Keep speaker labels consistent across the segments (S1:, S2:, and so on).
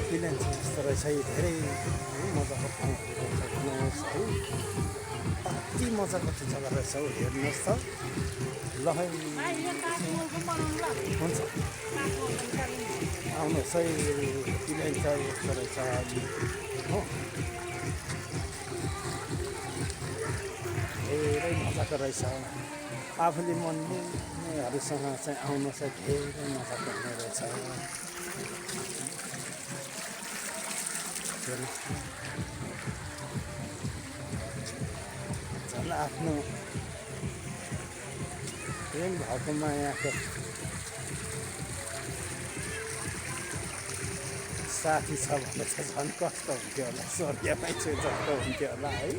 S1: plain चाहिँ यस्तो रहेछ धेरै मजाको ठाउँहरू रहेछ हेर्नुहोस् है अति मजाको चाहिँ जग्गा रहेछ हौ हेर्नुहोस् त ल है हुन्छ आउनुहोस् है प्लेन चाहिँ यस्तो रहेछ हो धेरै मजाको रहेछ आफूले मन लिनेहरूसँग चाहिँ आउनु चाहिँ धेरै मजाको हुने रहेछ झन् आफ्नो प्रेम भएको मायाको साथी छ भने चाहिँ झन् कस्तो हुन्थ्यो होला स्वर्गमै छु जस्तो हुन्थ्यो होला है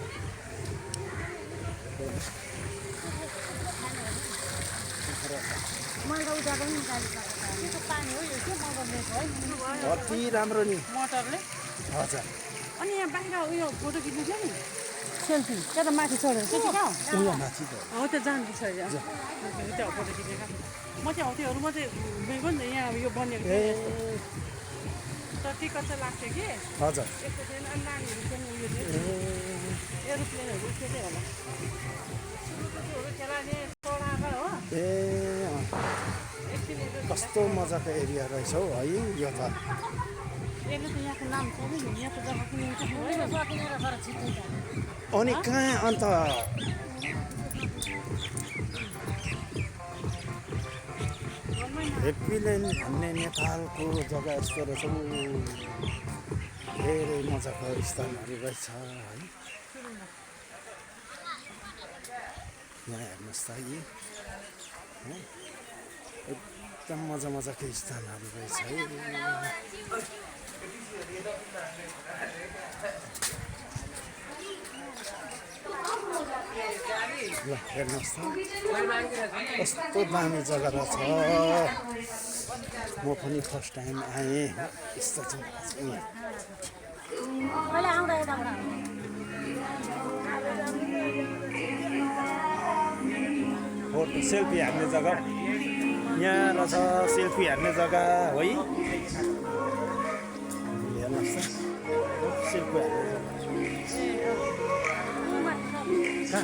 S1: अति राम्रो नि
S2: मोटरले
S1: हजुर
S2: अनि यहाँ बाहिर उयो फोटो खिच्नु थियो नि सेल्फी त्यता माथि छोडेर त्यति कहाँ
S1: उयो माथि
S2: हो त्यो जानुपर्छ त्यहाँ फोटो खिच्ने म चाहिँ हौ त्योहरू म चाहिँ गएको नि त यहाँ यो बनिएको
S1: ए
S2: तर टिकट चाहिँ लाग्थ्यो कि
S1: हजुर
S2: यस्तो थिएन अनि नानीहरू चाहिँ उयो थियो एरोप्लेनहरू थियो होला सुरुहरू खेलाने पढाएर हो
S1: ए कस्तो मजाको एरिया रहेछ हौ है यो त
S2: यसले त यहाँको नाम छ नि यहाँको जग्गा कुनै
S1: अनि कहाँ अन्त हेप्पील्यान्ड भन्ने नेपालको जग्गा यस्तो रहेछ धेरै मजाको स्थानहरू रहेछ है यहाँ हेर्नुहोस् त यी एकदम मजा मजाको स्थानहरू रहेछ है ल हेर्नुहोस् त कस्तो दामी जग्गा रहेछ म पनि फर्स्ट टाइम आएँ यस्तो जग्गा चाहिँ फोटो सेल्फी हान्ने जग्गा यहाँ रहेछ सेल्फी हान्ने जग्गा है हेर्नुहोस् त सेल्फी हान्ने जग्गा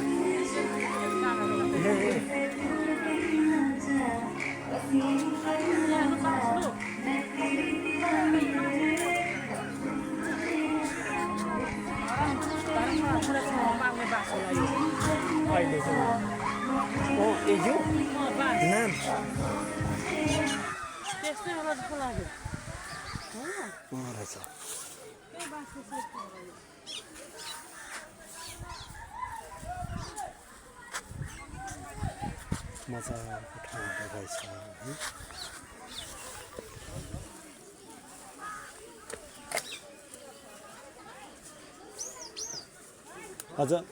S1: अहिले ओ ए यो नाम
S2: त्यस्तै होला जस्तो लाग्यो
S1: रहेछ मजाको ठाउँहरू रहेछ है हजुर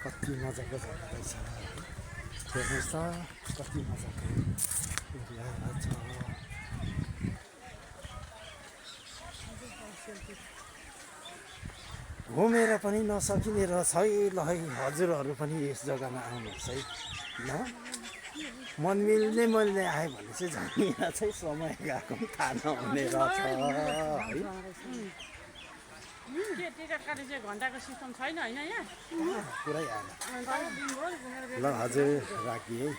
S1: कति मजाको जग्गा रहेछ हेर्नुहोस् त कति मजाको एरिया रहेछ घुमेर पनि नसकिने रहेछ है ल है हजुरहरू पनि यस जग्गामा आउनुहोस् है ल मन मिल्ने मैले आयो भने चाहिँ झन् यहाँ चाहिँ समय गएको पनि थाहा नहुने रहेछ है
S2: टिकट काट्ने चाहिँ घन्टाको सिस्टम छैन होइन यहाँ
S1: पुरै आएन ल हजुर राखिए